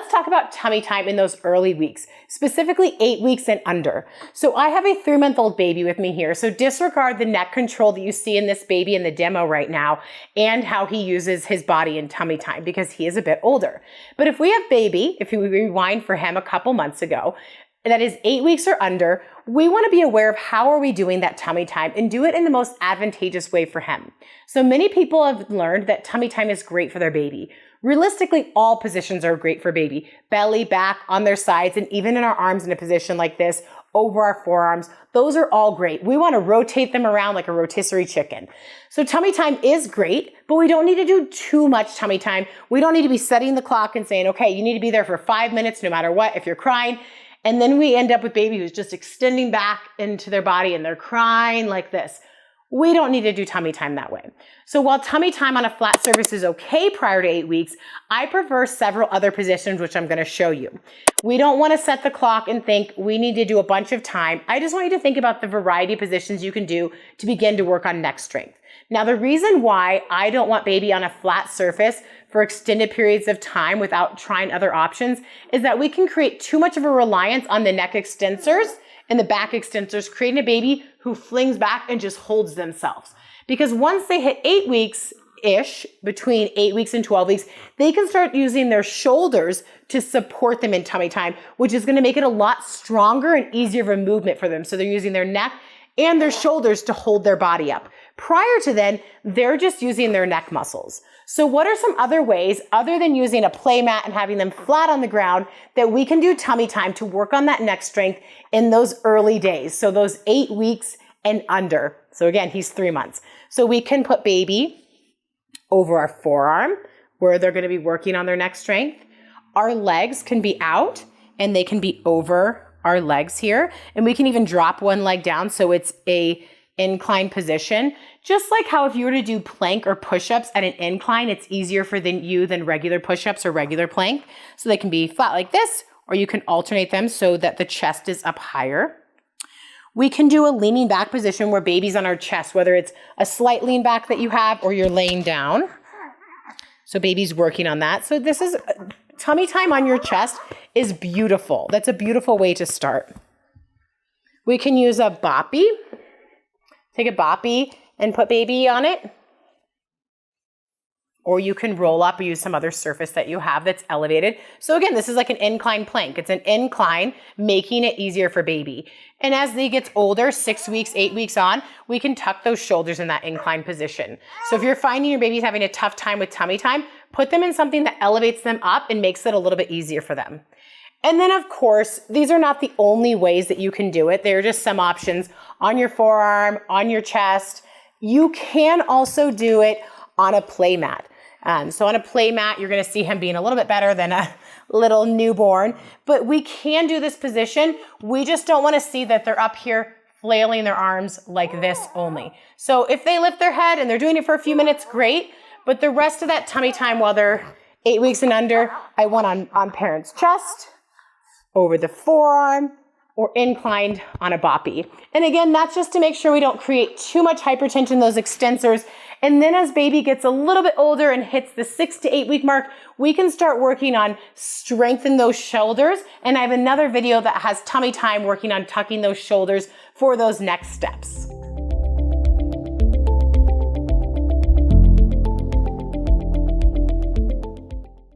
let's talk about tummy time in those early weeks, specifically 8 weeks and under. So I have a 3-month-old baby with me here. So disregard the neck control that you see in this baby in the demo right now and how he uses his body in tummy time because he is a bit older. But if we have baby, if we rewind for him a couple months ago, that is 8 weeks or under, we want to be aware of how are we doing that tummy time and do it in the most advantageous way for him. So many people have learned that tummy time is great for their baby. Realistically, all positions are great for baby. Belly, back, on their sides, and even in our arms in a position like this, over our forearms. Those are all great. We want to rotate them around like a rotisserie chicken. So tummy time is great, but we don't need to do too much tummy time. We don't need to be setting the clock and saying, okay, you need to be there for 5 minutes no matter what if you're crying. And then we end up with baby who's just extending back into their body and they're crying like this. We don't need to do tummy time that way. So while tummy time on a flat surface is okay prior to 8 weeks, I prefer several other positions, which I'm gonna show you. We don't wanna set the clock and think we need to do a bunch of time. I just want you to think about the variety of positions you can do to begin to work on neck strength. Now, the reason why I don't want baby on a flat surface for extended periods of time without trying other options is that we can create too much of a reliance on the neck extensors and the back extensors, creating a baby who flings back and just holds themselves. Because once they hit 8 weeks-ish, between 8 weeks and 12 weeks, they can start using their shoulders to support them in tummy time, which is gonna make it a lot stronger and easier of a movement for them. So they're using their neck and their shoulders to hold their body up. Prior to then, they're just using their neck muscles. So what are some other ways, other than using a play mat and having them flat on the ground, that we can do tummy time to work on that neck strength in those early days? So those 8 weeks and under. So again, he's 3 months. So we can put baby over our forearm where they're going to be working on their neck strength. Our legs can be out and they can be over our legs here. And we can even drop one leg down so it's a incline position. Just like how if you were to do plank or push-ups at an incline, it's easier for you than regular push-ups or regular plank. So they can be flat like this, or you can alternate them so that the chest is up higher. We can do a leaning back position where baby's on our chest, whether it's a slight lean back that you have or you're laying down. So baby's working on that. So this is tummy time on your chest is beautiful. That's a beautiful way to start. We can use a boppy. Take a boppy and put baby on it. Or you can roll up or use some other surface that you have that's elevated. So again, this is like an incline plank. It's an incline, making it easier for baby. And as they get older, 6 weeks, 8 weeks on, we can tuck those shoulders in that incline position. So if you're finding your baby's having a tough time with tummy time, put them in something that elevates them up and makes it a little bit easier for them. And then of course, these are not the only ways that you can do it. They're just some options on your forearm, on your chest. You can also do it on a play mat. So on a play mat, you're gonna see him being a little bit better than a little newborn, but we can do this position. We just don't wanna see that they're up here flailing their arms like this only. So if they lift their head and they're doing it for a few minutes, great, but the rest of that tummy time while they're 8 weeks and under, I want on parent's chest, over the forearm, or inclined on a boppy. And again, that's just to make sure we don't create too much hypertension in those extensors. And then as baby gets a little bit older and hits the 6 to 8 week mark, we can start working on strengthen those shoulders. And I have another video that has tummy time working on tucking those shoulders for those next steps.